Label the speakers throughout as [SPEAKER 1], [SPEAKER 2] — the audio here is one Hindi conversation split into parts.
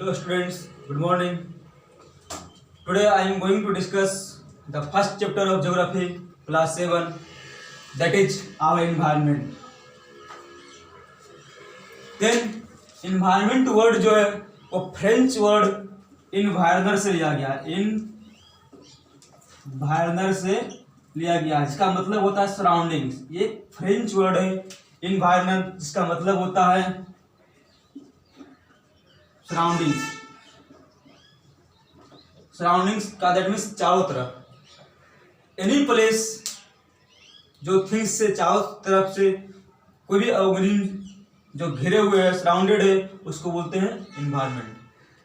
[SPEAKER 1] Hello students, good morning. Today I am going to discuss the first chapter of geography class 7, that is our environment. Then environment word जो है वो फ्रेंच वर्ड इन्वायरनर से लिया गया है, इन्वायरनर से लिया गया है, जिसका मतलब होता है सराउंडिंग्स। ये फ्रेंच वर्ड है इन्वायरनर, जिसका मतलब होता है सराउंडिंग्स। सराउंडिंग्स का दैट मीन्स चारों तरफ, एनी प्लेस जो थिंग्स से चारों तरफ से कोई भी ऑर्गेनिज्म जो घिरे हुए है, सराउंडेड है, उसको बोलते हैं इन्वायरमेंट।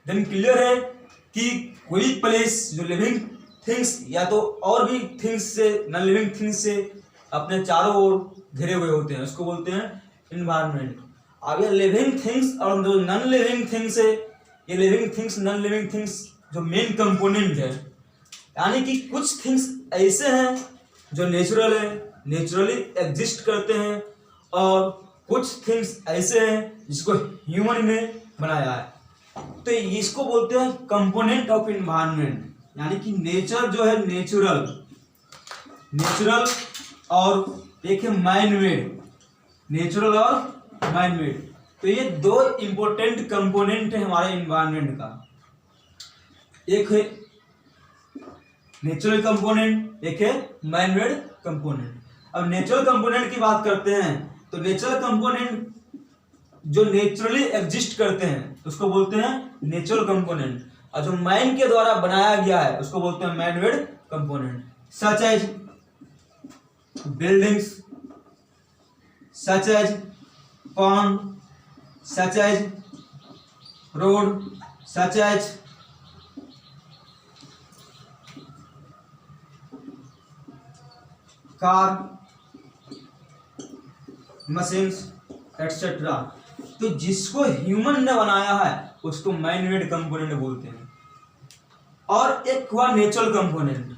[SPEAKER 1] देन क्लियर है कि कोई प्लेस जो लिविंग थिंग्स या तो और भी थिंग्स से, नॉन लिविंग थिंग्स से अपने चारों ओर घिरे हुए होते हैं, उसको बोलते हैं इन्वायरमेंट। अब ये लिविंग थिंग्स और जो नॉन लिविंग थिंग्स है, ये living things non living things जो मेन कंपोनेंट है, यानी कि कुछ थिंग्स ऐसे हैं जो नेचुरल है, नेचुरली एग्जिस्ट करते हैं, और कुछ थिंग्स ऐसे हैं जिसको ह्यूमन ने बनाया है। तो इसको बोलते हैं कंपोनेंट ऑफ इन्वायरमेंट, यानी कि नेचर जो है नेचुरल, नेचुरल और एक है मैन मेड, नेचुरल और मैन मेड। तो ये दो इंपॉर्टेंट कंपोनेंट है हमारे इन्वायरमेंट का, एक है नेचुरल कंपोनेंट, एक है मैन मेड कंपोनेंट। अब नेचुरल कंपोनेंट की बात करते हैं तो नेचुरल कंपोनेंट जो नेचुरली एग्जिस्ट करते हैं उसको बोलते हैं नेचुरल कंपोनेंट, और जो मैन के द्वारा बनाया गया है उसको बोलते हैं man made component. Such as buildings, such as pond, such as road, such as car, machines, etc. तो जिसको ह्यूमन ने बनाया है उसको मैन मेड कंपोनेंट बोलते हैं। और एक हुआ नेचुरल कंपोनेंट।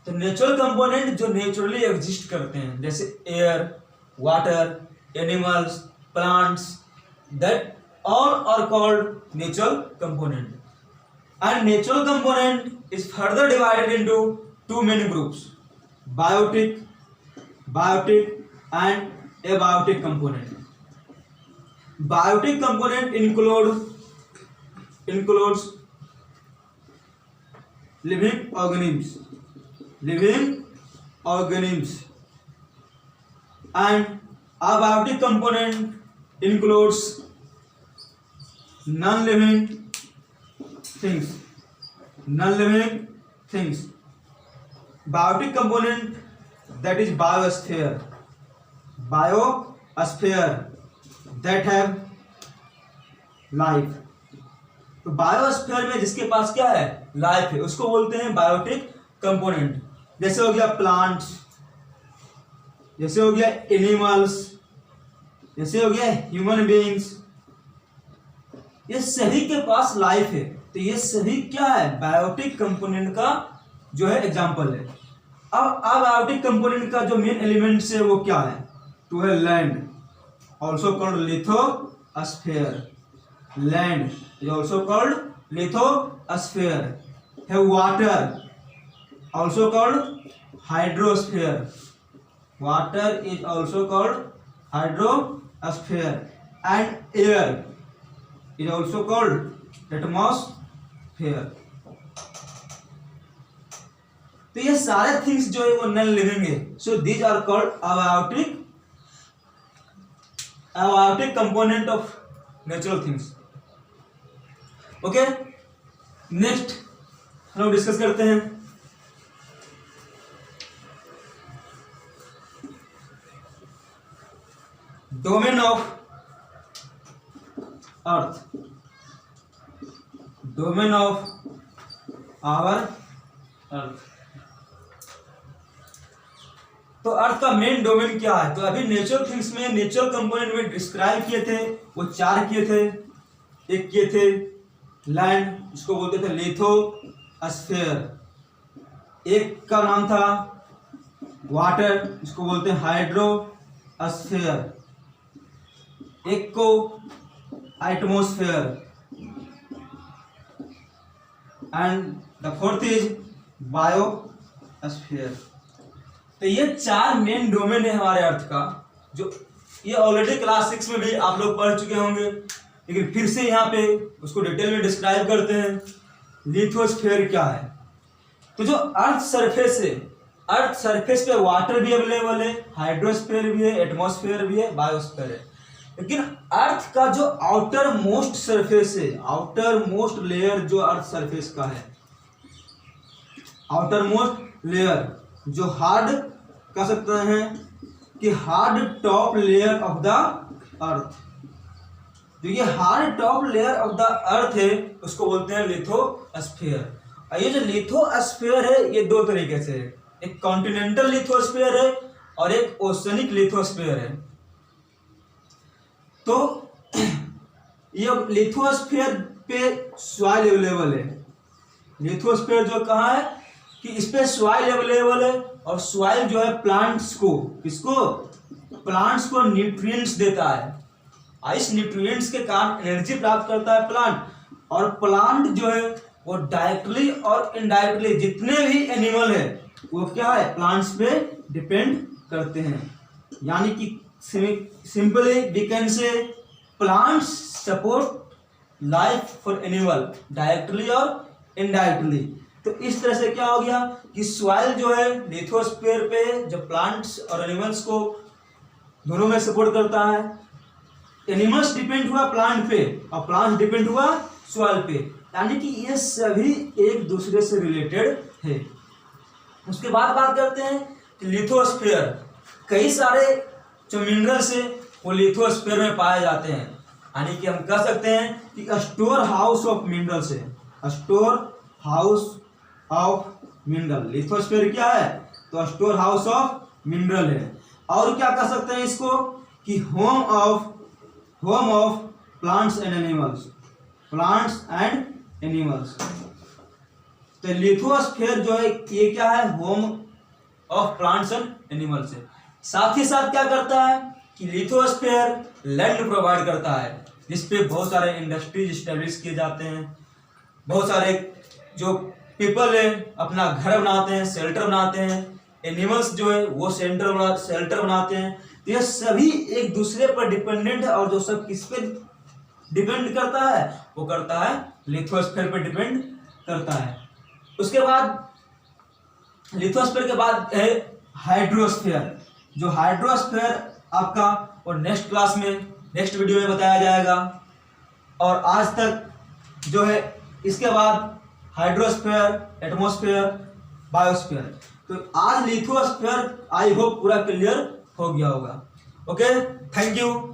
[SPEAKER 1] तो नेचुरल कंपोनेंट जो नेचुरली एग्जिस्ट करते हैं, जैसे air, water, animals, plants, that all are called natural component. And natural component is further divided into two main groups: biotic and abiotic component. Biotic component includes living organisms, and abiotic component includes non-living things. Biotic component, that is biosphere that have life. तो बायोस्फीयर में जिसके पास क्या है, लाइफ है, उसको बोलते हैं बायोटिक कंपोनेंट। जैसे हो गया प्लांट्स, जैसे हो गया एनिमल्स, जैसे हो गया ह्यूमन बीइंग्स, ये सभी के पास लाइफ है। तो ये सभी क्या है, बायोटिक कंपोनेंट का जो है एग्जांपल है। अब अबायोटिक कंपोनेंट का जो मेन एलिमेंट्स है वो क्या है, तो है land, also called lithosphere. Land is also called lithosphere. है water, also called hydrosphere. Water is also called hydrosphere, and air is also called atmosphere. तो ये सारे थिंग्स जो है वो नॉन लिविंग है, so these are called abiotic component of natural things. Okay, next हम लोग डिस्कस करते हैं domain of earth, domain of our earth. तो अर्थ का मेन डोमेन क्या है, तो अभी नेचुरल थिंग्स में, नेचुरल कंपोनेंट में डिस्क्राइब किए थे, वो चार किए थे। एक किए थे लैंड, इसको बोलते थे लिथोस्फीयर। एक का नाम था वाटर, इसको बोलते हैं हाइड्रोस्फीयर। एक को atmosphere, and the fourth is biosphere. तो ये 4 मेन डोमेन है हमारे अर्थ का, जो ये ऑलरेडी क्लास 6 में भी आप लोग पढ़ चुके होंगे, लेकिन फिर से यहाँ पे उसको डिटेल में डिस्क्राइब करते हैं। लिथोस्फीयर क्या है? तो जो अर्थ सरफेस है, अर्थ सरफेस पे वाटर भी अवेलेबल है, हाइड्रोस्फीयर भी है, एटमॉस्फेयर भी है, बायोस्फीयर है। लेकिन अर्थ का जो आउटर मोस्ट सरफेस है, आउटर मोस्ट लेयर जो अर्थ सरफेस का है, आउटर मोस्ट लेयर जो हार्ड कह सकते हैं कि hard top layer of the earth, जो ये hard top layer of the earth है उसको बोलते हैं लिथोस्फीयर। और ये जो लिथोस्फीयर है ये 2 तरीके से है, एक कॉन्टिनेंटल लिथोस्फीयर है और एक ओशनिक लिथोस्फीयर है। तो ये लिथोस्फीयर पे सॉइल अवेलेबल है। लिथोस्फीयर जो कहा है कि इस पे सॉइल अवेलेबल है, और सॉइल जो है प्लांट्स को, किसको? प्लांट्स को न्यूट्रिएंट्स देता है, और इस न्यूट्रिएंट्स के कारण एनर्जी प्राप्त करता है प्लांट। और प्लांट जो है वो डायरेक्टली और इनडायरेक्टली जितने भी एनिमल है वो क्या है? प्लांट्स पे डिपेंड करते हैं। यानी कि simply we can say plants support life for animal directly और इनडायरेक्टली। तो इस तरह से क्या हो गया कि सॉइल जो है लिथोस्फीयर पे जो प्लांट्स और एनिमल्स को दोनों में सपोर्ट करता है। एनिमल्स डिपेंड हुआ प्लांट पे और प्लांट डिपेंड हुआ सॉइल पे, यानी कि ये सभी एक दूसरे से रिलेटेड है। उसके बाद बात करते हैं कि लिथोस्फीयर, कई सारे जो मिनरल्स है वो लिथोस्फीयर में पाए जाते हैं, यानी कि हम कह सकते हैं कि स्टोर हाउस ऑफ मिनरल्स है, store house of mineral. Lithosphere क्या है? तो स्टोर हाउस ऑफ मिनरल है। और क्या कह सकते हैं इसको कि home of plants and animals, plants and animals. तो लिथोस्फीयर जो है ये क्या है? Home of plants and animals है। साथ ही साथ क्या करता है कि लिथोस्फीयर लैंड प्रोवाइड करता है, जिसपे बहुत सारे इंडस्ट्रीज इस्टेब्लिश किए जाते हैं, बहुत सारे जो पीपल है अपना घर बनाते हैं, शेल्टर बनाते हैं, एनिमल्स जो है वो शेल्टर बनाते हैं। तो ये सभी एक दूसरे पर डिपेंडेंट है, और जो सब किस पे डिपेंड करता है? वो करता है लिथोस्फीयर पे डिपेंड करता है। उसके बाद लिथोस्फीयर के बाद है हाइड्रोस्फीयर। जो हाइड्रोस्फीयर आपका और नेक्स्ट क्लास में, नेक्स्ट वीडियो में बताया जाएगा। और आज तक जो है इसके बाद हाइड्रोस्फीयर, एटमॉस्फेयर, बायोस्फीयर। तो आज लिथोस्फीयर आई होप पूरा क्लियर हो गया होगा। Okay, thank you.